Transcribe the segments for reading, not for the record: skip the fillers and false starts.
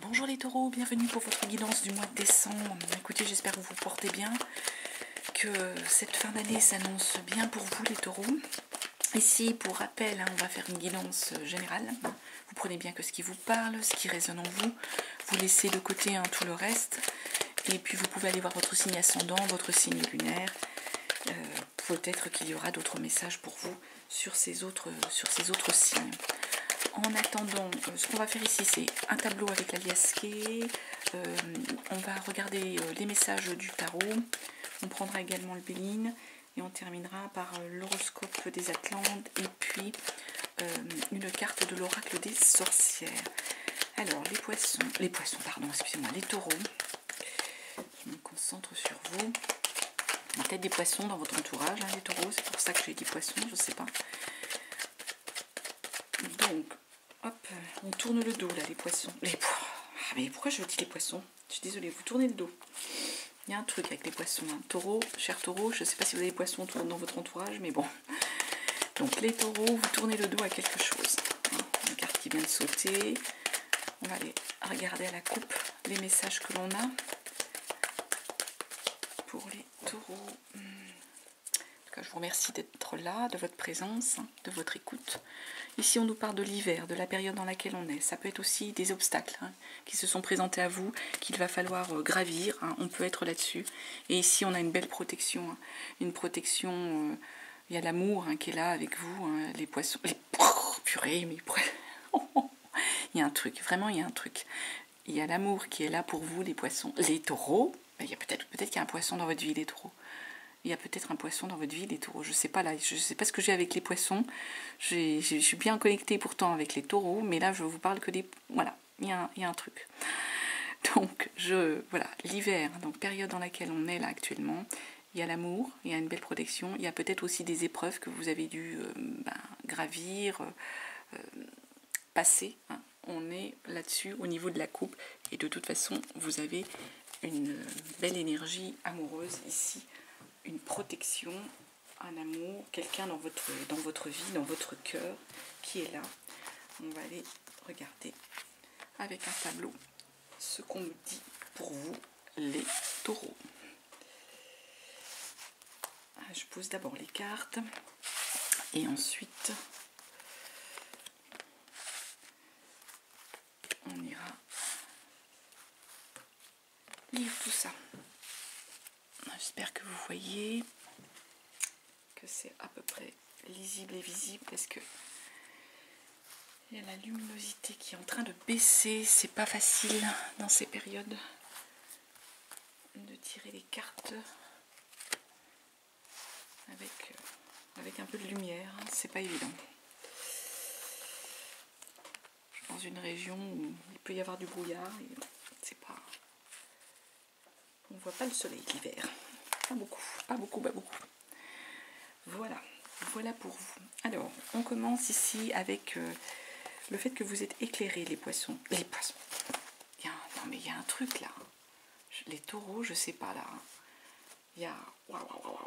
Bonjour les taureaux, bienvenue pour votre guidance du mois de décembre. Écoutez, j'espère que vous vous portez bien, que cette fin d'année s'annonce bien pour vous les taureaux. Ici, pour rappel, on va faire une guidance générale. Vous prenez bien que ce qui vous parle, ce qui résonne en vous. Vous laissez de côté tout le reste. Et puis vous pouvez aller voir votre signe ascendant, votre signe lunaire. Peut-être qu'il y aura d'autres messages pour vous sur ces autres signes. En attendant, ce qu'on va faire ici, c'est un tableau avec la liasquée. On va regarder les messages du tarot. On prendra également le Béline. Et on terminera par l'horoscope des Atlantes. Et puis, une carte de l'oracle des sorcières. Alors, les taureaux. Je me concentre sur vous. Il y a peut-être des poissons dans votre entourage, les taureaux. C'est pour ça que j'ai dit poissons, je ne sais pas. Donc, hop, on tourne le dos là, les poissons. Mais pourquoi je dis les poissons? Je suis désolée, vous tournez le dos. Il y a un truc avec les poissons. Taureau, cher taureau, je ne sais pas si vous avez des poissons dans votre entourage, mais bon. Donc les taureaux, vous tournez le dos à quelque chose. Une carte qui vient de sauter. On va aller regarder à la coupe les messages que l'on a pour les taureaux. En tout cas, je vous remercie d'être là, de votre présence, de votre écoute. Ici, on nous parle de l'hiver, de la période dans laquelle on est. Ça peut être aussi des obstacles qui se sont présentés à vous, qu'il va falloir gravir. On peut être là-dessus. Et ici, on a une belle protection. Une protection, il y a l'amour qui est là avec vous. Les poissons... purée, mais... il y a un truc, vraiment, il y a un truc. Il y a l'amour qui est là pour vous, les poissons. Les taureaux, il y a peut-être qu'il y a un poisson dans votre vie, les taureaux. Il y a peut-être un poisson dans votre vie, les taureaux. Je ne sais pas là, je sais pas ce que j'ai avec les poissons. Je suis bien connectée pourtant avec les taureaux, mais là je vous parle que des... Voilà, il y a un truc. Donc, voilà, l'hiver, donc période dans laquelle on est là actuellement, il y a l'amour, il y a une belle protection, il y a peut-être aussi des épreuves que vous avez dû gravir, passer. On est là-dessus au niveau de la coupe, et de toute façon, vous avez une belle énergie amoureuse ici. Une protection, un amour, quelqu'un dans votre vie, dans votre cœur qui est là. On va aller regarder avec un tableau ce qu'on nous dit pour vous, les taureaux. Je pose d'abord les cartes et ensuite on ira lire tout ça. J'espère que vous voyez que c'est à peu près lisible et visible parce que il y a la luminosité qui est en train de baisser. C'est pas facile dans ces périodes de tirer les cartes avec un peu de lumière. C'est pas évident. Je suis dans une région où il peut y avoir du brouillard et c'est pas... On voit pas le soleil l'hiver. Pas beaucoup. Voilà pour vous. Alors, on commence ici avec le fait que vous êtes éclairés, les poissons. Les poissons. Non, mais il y a un truc là. Les taureaux, je sais pas là. Il y a... Waouh.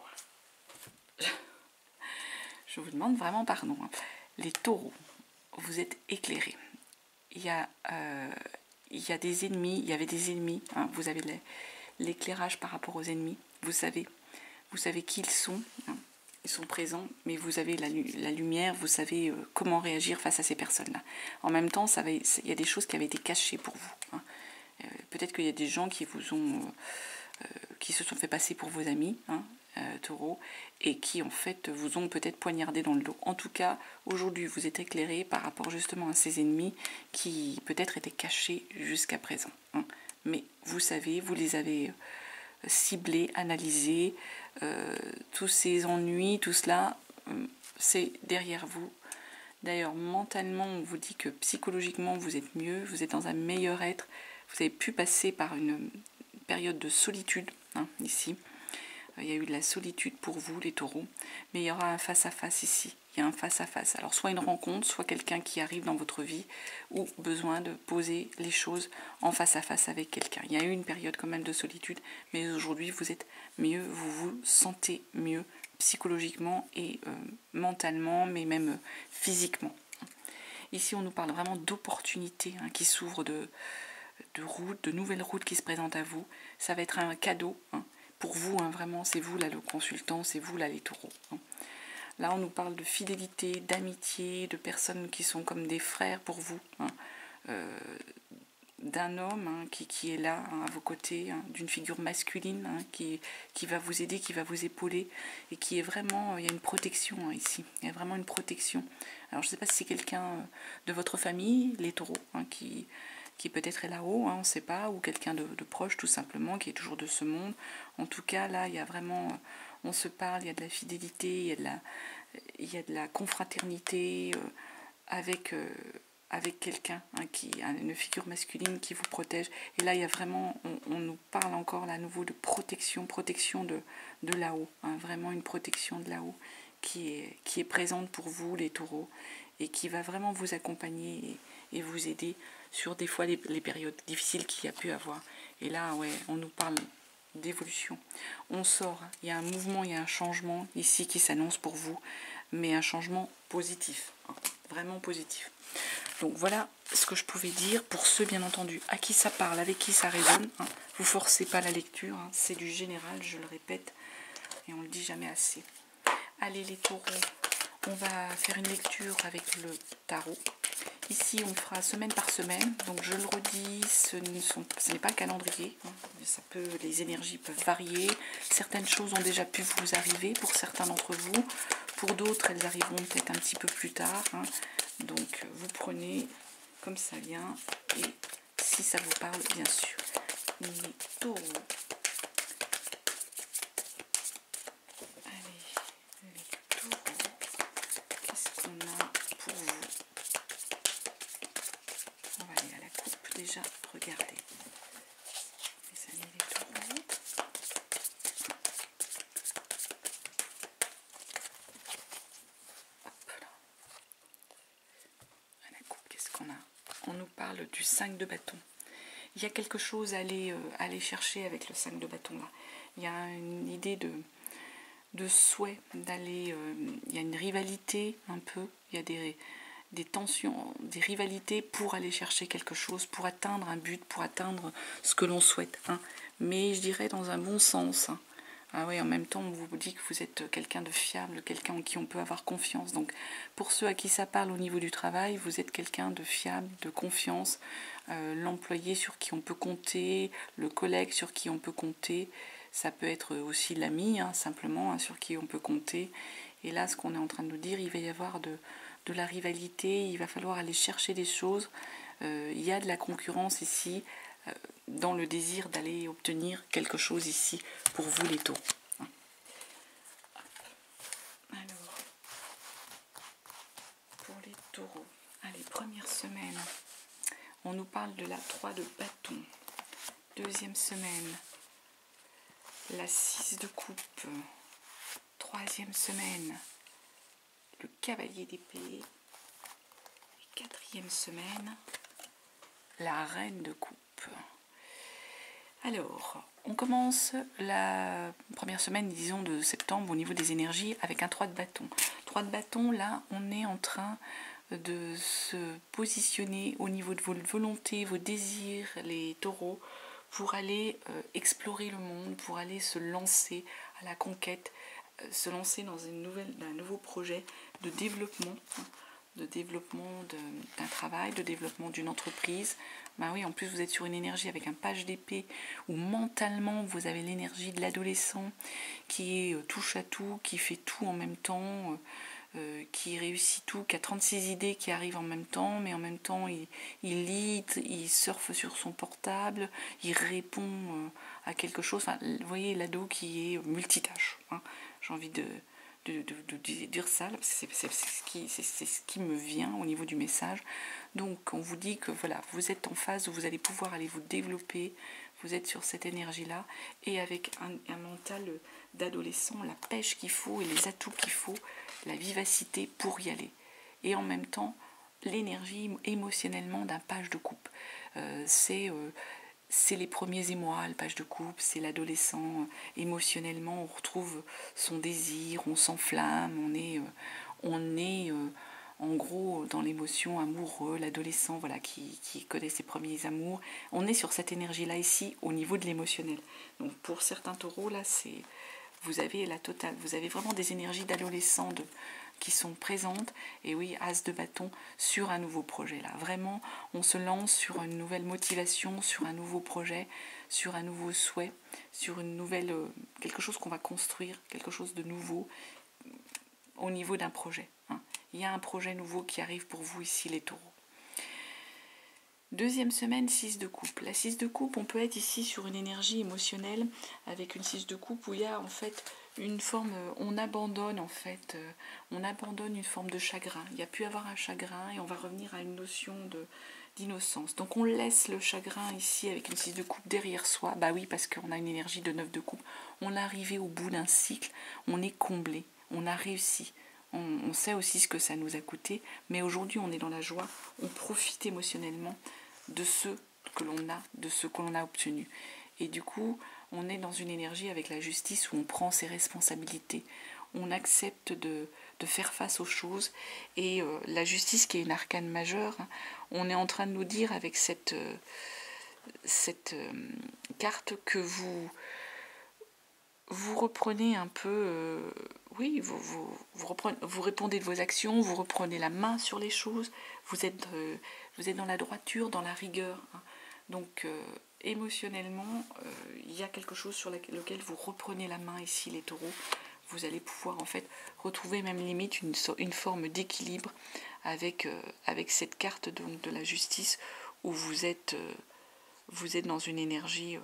Je vous demande vraiment pardon. Les taureaux, vous êtes éclairés. Il y a des ennemis, il y avait des ennemis. Vous avez l'éclairage par rapport aux ennemis. Vous savez qui ils sont. Ils sont présents, mais vous avez la lumière, vous savez comment réagir face à ces personnes-là. En même temps, il y a des choses qui avaient été cachées pour vous. Peut-être qu'il y a des gens qui qui se sont fait passer pour vos amis, taureaux, et qui en fait vous ont peut-être poignardé dans le dos. En tout cas, aujourd'hui, vous êtes éclairé par rapport justement à ces ennemis qui peut-être étaient cachés jusqu'à présent. Mais vous savez, vous les avez ciblés, analysés, tous ces ennuis, tout cela, c'est derrière vous. D'ailleurs, mentalement, on vous dit que psychologiquement, vous êtes mieux, vous êtes dans un meilleur être. Vous avez pu passer par une période de solitude, ici. Il y a eu de la solitude pour vous, les taureaux. Mais il y aura un face-à-face ici. Il y a un face-à-face. Alors, soit une rencontre, soit quelqu'un qui arrive dans votre vie, ou besoin de poser les choses en face-à-face avec quelqu'un. Il y a eu une période quand même de solitude, mais aujourd'hui, vous êtes mieux, vous vous sentez mieux psychologiquement et mentalement, mais même physiquement. Ici, on nous parle vraiment d'opportunités qui s'ouvrent routes, de nouvelles routes qui se présentent à vous. Ça va être un cadeau hein, pour vous, hein, vraiment, c'est vous là le consultant, c'est vous là les taureaux. Hein. Là, on nous parle de fidélité, d'amitié, de personnes qui sont comme des frères pour vous. Hein. D'un homme hein, qui est là hein, à vos côtés, hein, d'une figure masculine hein, qui va vous aider, qui va vous épauler et qui est vraiment, il y a une protection hein, ici, il y a vraiment une protection. Alors je ne sais pas si c'est quelqu'un de votre famille, les taureaux, hein, qui peut-être est là-haut, hein, on ne sait pas, ou quelqu'un de proche tout simplement, qui est toujours de ce monde. En tout cas là, il y a vraiment, on se parle, il y a de la fidélité, il y a de la confraternité avec quelqu'un, hein, une figure masculine qui vous protège. Et là, il y a vraiment, on nous parle encore là à nouveau de protection de là-haut, hein, vraiment une protection de là-haut qui est présente pour vous, les taureaux, et qui va vraiment vous accompagner et vous aider sur des fois les périodes difficiles qu'il y a pu avoir. Et là, ouais, on nous parle d'évolution. On sort, il y a un mouvement, il y a un changement ici qui s'annonce pour vous, mais un changement positif, hein, vraiment positif. Donc voilà ce que je pouvais dire pour ceux bien entendu à qui ça parle, avec qui ça résonne. Hein. Vous forcez pas la lecture, hein. C'est du général, je le répète, et on le dit jamais assez. Allez les taureaux, on va faire une lecture avec le tarot. Ici on fera semaine par semaine, donc je le redis, ce n'est pas le calendrier, hein. Les énergies peuvent varier, certaines choses ont déjà pu vous arriver pour certains d'entre vous, pour d'autres elles arriveront peut-être un petit peu plus tard, hein. Donc vous prenez comme ça vient, et si ça vous parle bien sûr. Les taureaux. Allez, les taureaux, qu'est-ce qu'on a pour vous? On va aller à la coupe déjà, regardez. Les amis, les taureaux. Hop là. À la coupe, qu'est-ce qu'on a? On nous parle du 5 de bâton. Il y a quelque chose à aller chercher avec le 5 de bâton là. Il y a une idée de souhait d'aller, il y a une rivalité un peu, il y a des tensions, des rivalités pour aller chercher quelque chose, pour atteindre un but, pour atteindre ce que l'on souhaite. Hein. Mais je dirais dans un bon sens. Hein. Ah oui, en même temps, on vous dit que vous êtes quelqu'un de fiable, quelqu'un en qui on peut avoir confiance. Donc, pour ceux à qui ça parle au niveau du travail, vous êtes quelqu'un de fiable, de confiance. L'employé sur qui on peut compter, le collègue sur qui on peut compter. Ça peut être aussi l'ami, hein, simplement, hein, sur qui on peut compter. Et là, ce qu'on est en train de nous dire, il va y avoir de la rivalité, il va falloir aller chercher des choses. Il y a de la concurrence ici, dans le désir d'aller obtenir quelque chose ici pour vous les taureaux. Alors, pour les taureaux, allez, première semaine, on nous parle de la 3 de bâton. Deuxième semaine, la 6 de coupe. Troisième semaine, le cavalier d'épée. Quatrième semaine, la reine de coupe. Alors, on commence la première semaine, disons, de septembre au niveau des énergies avec un 3 de bâton. 3 de bâton, là, on est en train de se positionner au niveau de vos volontés, vos désirs, les taureaux, pour aller explorer le monde, pour aller se lancer à la conquête, se lancer dans un nouveau projet de développement d'un travail, de développement d'une entreprise. Ben oui, en plus vous êtes sur une énergie avec un page d'épée où mentalement vous avez l'énergie de l'adolescent qui est touche à tout, qui fait tout en même temps, qui réussit tout, qui a 36 idées qui arrivent en même temps, mais en même temps il lit, il surfe sur son portable, il répond à quelque chose. Enfin, vous voyez l'ado qui est multitâche. Hein. J'ai envie de dire ça, c'est ce qui me vient au niveau du message. Donc on vous dit que voilà, vous êtes en phase où vous allez pouvoir aller vous développer, vous êtes sur cette énergie-là, et avec un mental d'adolescent, la pêche qu'il faut et les atouts qu'il faut, la vivacité pour y aller. Et en même temps, l'énergie émotionnellement d'un page de coupe. C'est les premiers émois, le page de coupe, c'est l'adolescent. Émotionnellement, on retrouve son désir, on s'enflamme, on est en gros dans l'émotion amoureux, l'adolescent voilà, qui connaît ses premiers amours. On est sur cette énergie-là ici au niveau de l'émotionnel. Donc pour certains taureaux, là, vous avez la totale. Vous avez vraiment des énergies d'adolescents qui sont présentes. Et oui, as de bâton sur un nouveau projet. Là, vraiment, on se lance sur une nouvelle motivation, sur un nouveau projet, sur un nouveau souhait, sur une nouvelle quelque chose qu'on va construire, quelque chose de nouveau au niveau d'un projet. Il y a un projet nouveau qui arrive pour vous ici, les taureaux. Deuxième semaine, 6 de coupe. La 6 de coupe, on peut être ici sur une énergie émotionnelle avec une 6 de coupe où il y a en fait une forme, on abandonne une forme de chagrin. Il y a pu avoir un chagrin et on va revenir à une notion d'innocence. Donc on laisse le chagrin ici avec une 6 de coupe derrière soi. Bah oui, parce qu'on a une énergie de 9 de coupe. On est arrivé au bout d'un cycle, on est comblé, on a réussi. On sait aussi ce que ça nous a coûté, mais aujourd'hui on est dans la joie, on profite émotionnellement de ce que l'on a, de ce que l'on a obtenu. Et du coup, on est dans une énergie avec la justice où on prend ses responsabilités, on accepte de faire face aux choses. Et la justice, qui est une arcane majeure, on est en train de nous dire avec cette carte que vous reprenez un peu, oui, vous répondez de vos actions, vous reprenez la main sur les choses, vous êtes dans la droiture, dans la rigueur. Donc émotionnellement, il y a quelque chose sur lequel vous reprenez la main ici, les taureaux. Vous allez pouvoir en fait retrouver même limite une forme d'équilibre avec cette carte donc, de la justice où vous êtes dans une énergie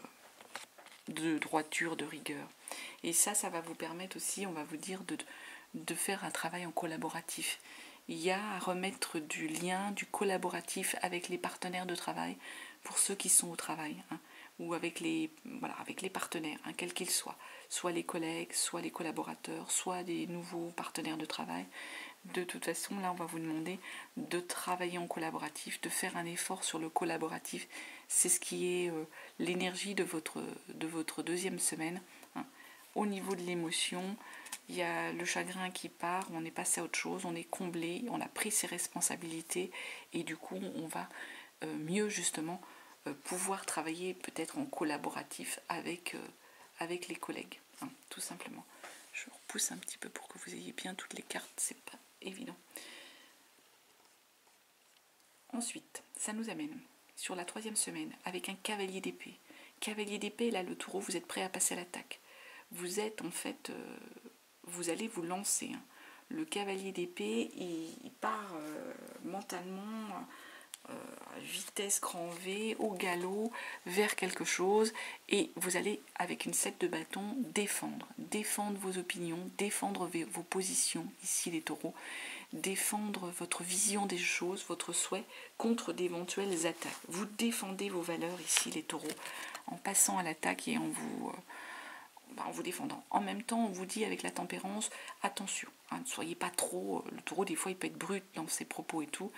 de droiture, de rigueur. Et ça va vous permettre aussi, on va vous dire, de faire un travail en collaboratif. Il y a à remettre du lien, du collaboratif avec les partenaires de travail, pour ceux qui sont au travail, ou avec les partenaires, quels qu'ils soient, soit les collègues, soit les collaborateurs, soit des nouveaux partenaires de travail. De toute façon, là, on va vous demander de travailler en collaboratif, de faire un effort sur le collaboratif. C'est ce qui est l'énergie de votre deuxième semaine. Au niveau de l'émotion, il y a le chagrin qui part, on est passé à autre chose, on est comblé, on a pris ses responsabilités et du coup, on va mieux justement pouvoir travailler peut-être en collaboratif avec les collègues, tout simplement. Je repousse un petit peu pour que vous ayez bien toutes les cartes, c'est pas évident. Ensuite, ça nous amène sur la troisième semaine avec un cavalier d'épée. Cavalier d'épée, là le taureau, vous êtes prêt à passer à l'attaque. Vous êtes en fait, vous allez vous lancer. Le cavalier d'épée, il part mentalement à vitesse grand V, au galop, vers quelque chose, et vous allez, avec une 7 de bâton, défendre vos opinions, défendre vos positions, ici les taureaux, défendre votre vision des choses, votre souhait, contre d'éventuelles attaques. Vous défendez vos valeurs, ici les taureaux, en passant à l'attaque et en vous défendant. En même temps, on vous dit avec la tempérance, attention, ne soyez pas trop, le taureau des fois il peut être brut dans ses propos et tout,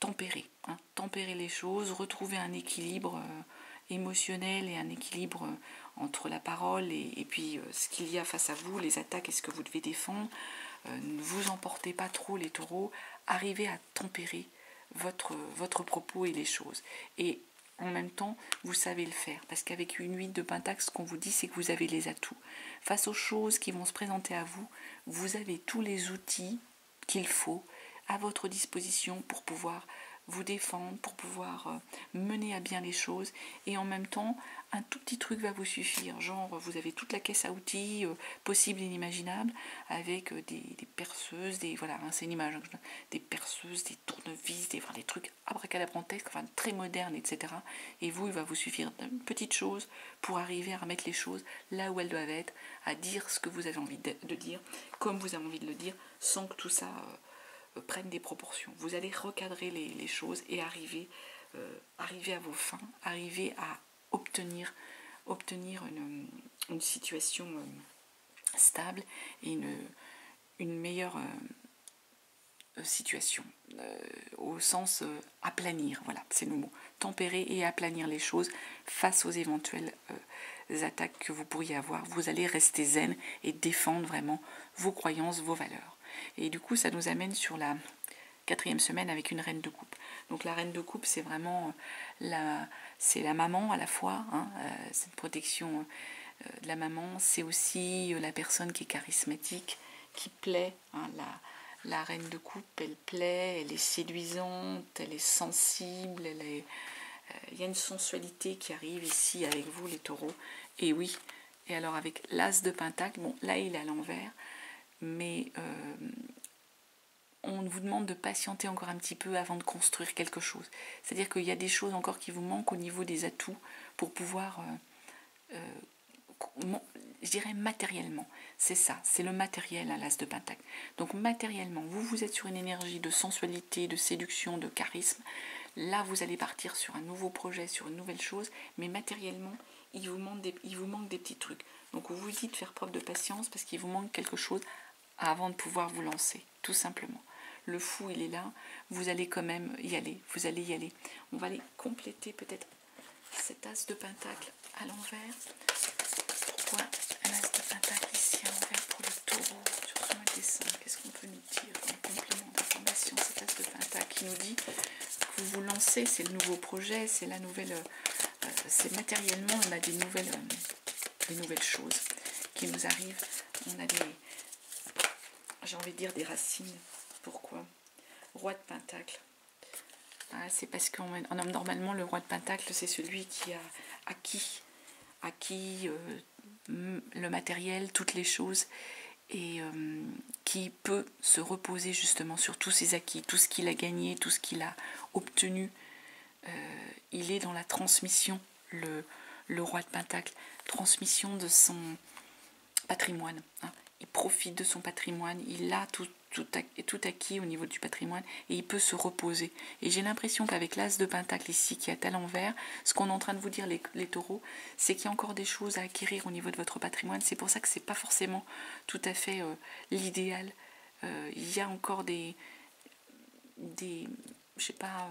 tempérer les choses, retrouver un équilibre émotionnel et un équilibre entre la parole et puis ce qu'il y a face à vous, les attaques et ce que vous devez défendre. Ne vous emportez pas trop les taureaux, arrivez à tempérer votre propos et les choses. Et en même temps, vous savez le faire, parce qu'avec une 8 de pentacle, ce qu'on vous dit, c'est que vous avez les atouts. Face aux choses qui vont se présenter à vous, vous avez tous les outils qu'il faut à votre disposition pour pouvoir vous défendre, pour pouvoir mener à bien les choses. Et en même temps, un tout petit truc va vous suffire. Genre, vous avez toute la caisse à outils possible et inimaginable, avec des perceuses, c'est une image, des perceuses, des tournevis, des trucs abracadabrantesques, très modernes, etc. Et vous, il va vous suffire d'une petite chose pour arriver à remettre les choses là où elles doivent être, à dire ce que vous avez envie de dire, comme vous avez envie de le dire, sans que tout ça prennent des proportions. Vous allez recadrer les choses et arriver à vos fins, arriver à obtenir une situation stable et une meilleure situation, au sens aplanir, voilà, c'est le mot, tempérer et aplanir les choses face aux éventuelles attaques que vous pourriez avoir. Vous allez rester zen et défendre vraiment vos croyances, vos valeurs. Et du coup, ça nous amène sur la 4e semaine avec une reine de coupe. Donc la reine de coupe, c'est vraiment c'est la maman à la fois, hein, cette protection de la maman, c'est aussi la personne qui est charismatique, qui plaît, hein, la reine de coupe, elle plaît, elle est séduisante, elle est sensible, il y a une sensualité qui arrive ici avec vous les taureaux. Et oui, et alors avec l'as de pentacle, bon là il est à l'envers, mais on vous demande de patienter encore un petit peu avant de construire quelque chose. C'est-à-dire qu'il y a des choses encore qui vous manquent au niveau des atouts pour pouvoir, je dirais matériellement, c'est ça, c'est le matériel à l'as de pentacle. Donc matériellement, vous êtes sur une énergie de sensualité, de séduction, de charisme. Là, vous allez partir sur un nouveau projet, sur une nouvelle chose, mais matériellement, il vous manque des petits trucs. Donc vous dites de faire preuve de patience parce qu'il vous manque quelque chose avant de pouvoir vous lancer, tout simplement. Le fou, il est là, vous allez quand même y aller, vous allez y aller. On va aller compléter peut-être cet as de pentacle à l'envers. Pourquoi un as de pentacle ici à l'envers pour le taureau sur ce mois de décembre? Qu'est-ce qu'on peut nous dire en complément d'information? Cet as de pentacle qui nous dit que vous vous lancez, c'est le nouveau projet, c'est la nouvelle... c'est matériellement, on a des nouvelles choses qui nous arrivent. On a j'ai envie de dire des racines. Pourquoi? Roi de pentacle. Ah, c'est parce qu'en normalement, le roi de pentacle, c'est celui qui a acquis le matériel, toutes les choses, et qui peut se reposer justement sur tous ses acquis, tout ce qu'il a gagné, tout ce qu'il a obtenu. Il est dans la transmission, le roi de pentacle, transmission de son patrimoine, hein. Il profite de son patrimoine, il a tout acquis au niveau du patrimoine et il peut se reposer. Et j'ai l'impression qu'avec l'as de pentacle ici qui est à l'envers, ce qu'on est en train de vous dire les taureaux, c'est qu'il y a encore des choses à acquérir au niveau de votre patrimoine. C'est pour ça que c'est pas forcément tout à fait l'idéal. Il y a encore des je sais pas,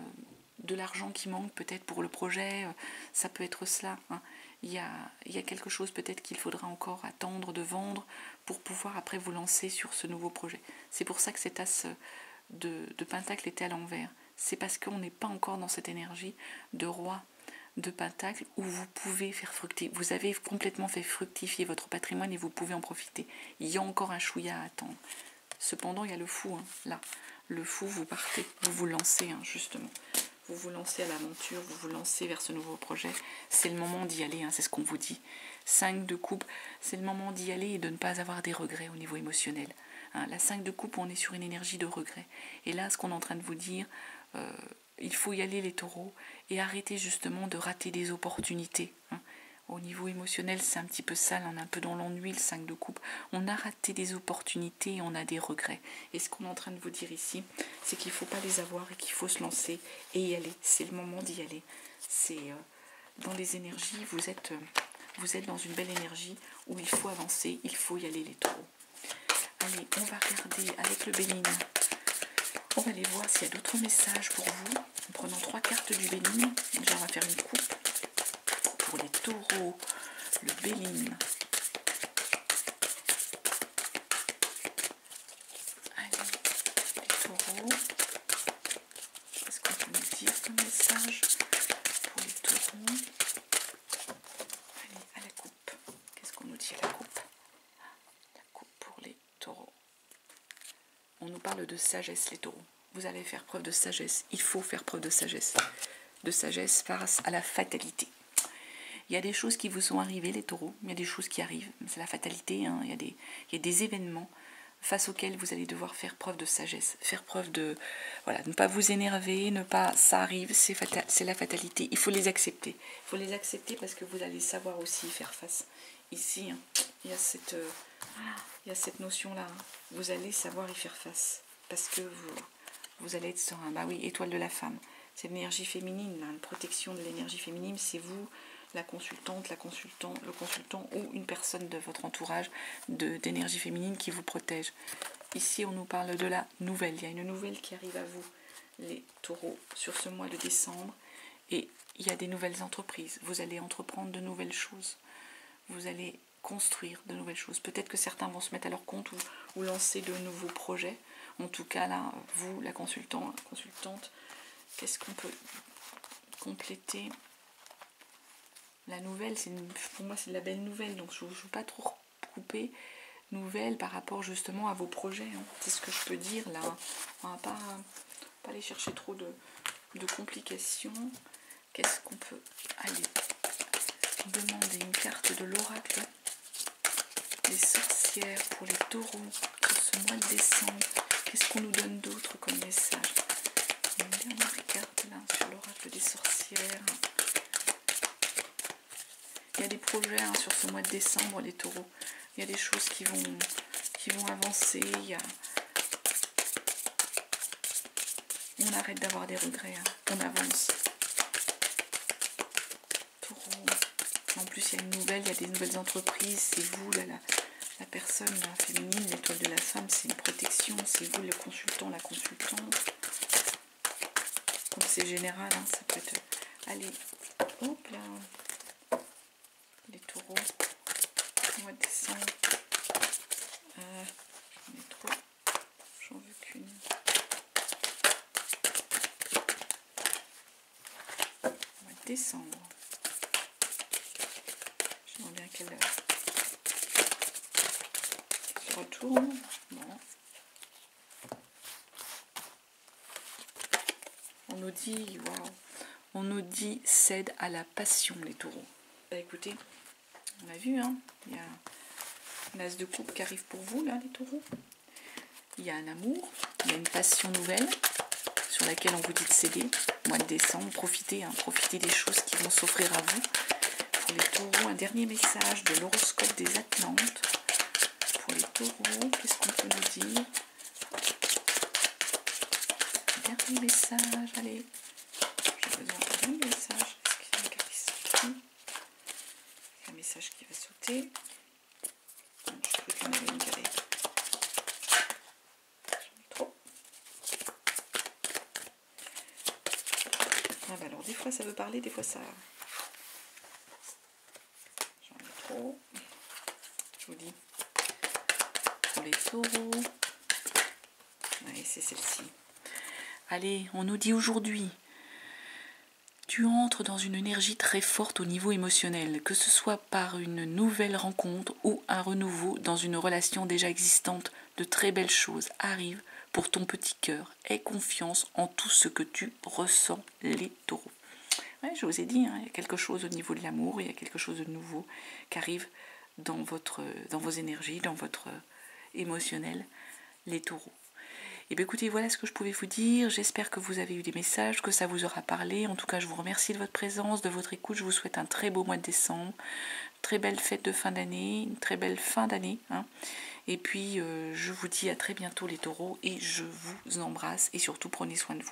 de l'argent qui manque peut-être pour le projet, ça peut être cela, hein. Il y a quelque chose peut-être qu'il faudra encore attendre de vendre pour pouvoir après vous lancer sur ce nouveau projet. C'est pour ça que cet as de pentacle était à l'envers. C'est parce qu'on n'est pas encore dans cette énergie de roi de pentacle où vous pouvez faire fructifier. Vous avez complètement fait fructifier votre patrimoine et vous pouvez en profiter. Il y a encore un chouïa à attendre. Cependant, il y a le fou, hein, là. Le fou, vous partez, vous vous lancez, hein, justement. Vous vous lancez à l'aventure, vous vous lancez vers ce nouveau projet. C'est le moment d'y aller, hein, c'est ce qu'on vous dit. 5 de coupe, c'est le moment d'y aller et de ne pas avoir des regrets au niveau émotionnel. Hein, la 5 de coupe, on est sur une énergie de regret. Et là, ce qu'on est en train de vous dire, il faut y aller les taureaux et arrêter justement de rater des opportunités. Hein. Au niveau émotionnel, c'est un petit peu ça, on est un peu dans l'ennui, le 5 de coupe. On a raté des opportunités et on a des regrets. Et ce qu'on est en train de vous dire ici, c'est qu'il ne faut pas les avoir et qu'il faut se lancer et y aller. C'est le moment d'y aller. C'est dans les énergies, vous êtes dans une belle énergie où il faut avancer, il faut y aller les taureaux. Allez, on va regarder avec le Bénin. On va aller voir s'il y a d'autres messages pour vous. En prenant 3 cartes du Bénin, déjà on va faire une coupe. Pour les taureaux, le Béline. Allez, les taureaux. Qu'est-ce qu'on peut nous dire comme message pour les taureaux? Allez, à la coupe. Qu'est-ce qu'on nous dit à la coupe? La coupe pour les taureaux. On nous parle de sagesse, les taureaux. Vous allez faire preuve de sagesse. Il faut faire preuve de sagesse. De sagesse face à la fatalité. Il y a des choses qui vous sont arrivées, les taureaux, il y a des choses qui arrivent, c'est la fatalité, hein. Il y a des événements face auxquels vous allez devoir faire preuve de sagesse, faire preuve de... Voilà, ne pas vous énerver, ça arrive, c'est la fatalité, il faut les accepter. Il faut les accepter parce que vous allez savoir aussi y faire face. Ici, hein, il y a cette notion-là, hein. Vous allez savoir y faire face parce que vous allez être serein. Bah oui, étoile de la femme, c'est l'énergie féminine, la protection de l'énergie féminine, c'est vous... la consultante, le consultant ou une personne de votre entourage d'énergie féminine qui vous protège. Ici, on nous parle de la nouvelle. Il y a une nouvelle qui arrive à vous, les taureaux, sur ce mois de décembre. Et il y a des nouvelles entreprises. Vous allez entreprendre de nouvelles choses. Vous allez construire de nouvelles choses. Peut-être que certains vont se mettre à leur compte ou lancer de nouveaux projets. En tout cas, là, vous, la consultante, qu'est-ce qu'on peut compléter? La nouvelle, pour moi, c'est de la belle nouvelle, donc je ne veux pas trop couper nouvelle par rapport justement à vos projets. Hein. C'est ce que je peux dire là. On va pas aller chercher trop de complications. Qu'est-ce qu'on peut aller demander? Une carte de l'oracle des sorcières pour les taureaux sur ce mois de décembre. Qu'est-ce qu'on nous donne d'autre comme message? Une dernière carte là sur l'oracle des sorcières. Il y a des projets hein, sur ce mois de décembre, les taureaux. Il y a des choses qui vont avancer. On arrête d'avoir des regrets. Hein. On avance. Taureau. En plus, il y a une nouvelle, il y a des nouvelles entreprises. C'est vous, là, la personne la féminine, l'étoile de la femme, c'est une protection. C'est vous, le consultant, la consultante. Donc c'est général, hein, ça peut être... Allez, hop là. Les taureaux. Mois de décembre. J'en ai trop. J'en veux qu'une. Mois de décembre. Je demandais à quelle heure. Je retourne. Bon. On nous dit, waouh. On nous dit cède à la passion, les taureaux. Bah, écoutez, on a vu, hein. Il y a l'as de coupe qui arrive pour vous, là, les taureaux. Il y a un amour, il y a une passion nouvelle sur laquelle on vous dit de céder. Mois de décembre, profitez, hein, profitez des choses qui vont s'offrir à vous. Pour les taureaux, un dernier message de l'horoscope des Atlantes. Pour les taureaux, qu'est-ce qu'on peut nous dire? Dernier message, allez. J'ai besoin d'un dernier message. Est-ce qu'il y a une carte qui saute? Un message qui va sauter. Je peux qu'il y en avait une qui avait... Trop. Ah bah alors des fois ça veut parler, des fois ça... J'en ai trop. Je vous dis. Pour les taureaux. Ouais, c'est celle-ci. Allez, on nous dit aujourd'hui, tu entres dans une énergie très forte au niveau émotionnel, que ce soit par une nouvelle rencontre ou un renouveau dans une relation déjà existante. De très belles choses arrivent pour ton petit cœur. Aie confiance en tout ce que tu ressens, les taureaux. Ouais, je vous ai dit, hein, il y a quelque chose au niveau de l'amour, il y a quelque chose de nouveau qui arrive dans vos énergies, dans votre émotionnel, les taureaux. Et bien écoutez, voilà ce que je pouvais vous dire. J'espère que vous avez eu des messages, que ça vous aura parlé. En tout cas, je vous remercie de votre présence, de votre écoute. Je vous souhaite un très beau mois de décembre, très belle fête de fin d'année, une très belle fin d'année. Hein. Et puis, je vous dis à très bientôt les taureaux et je vous embrasse et surtout prenez soin de vous.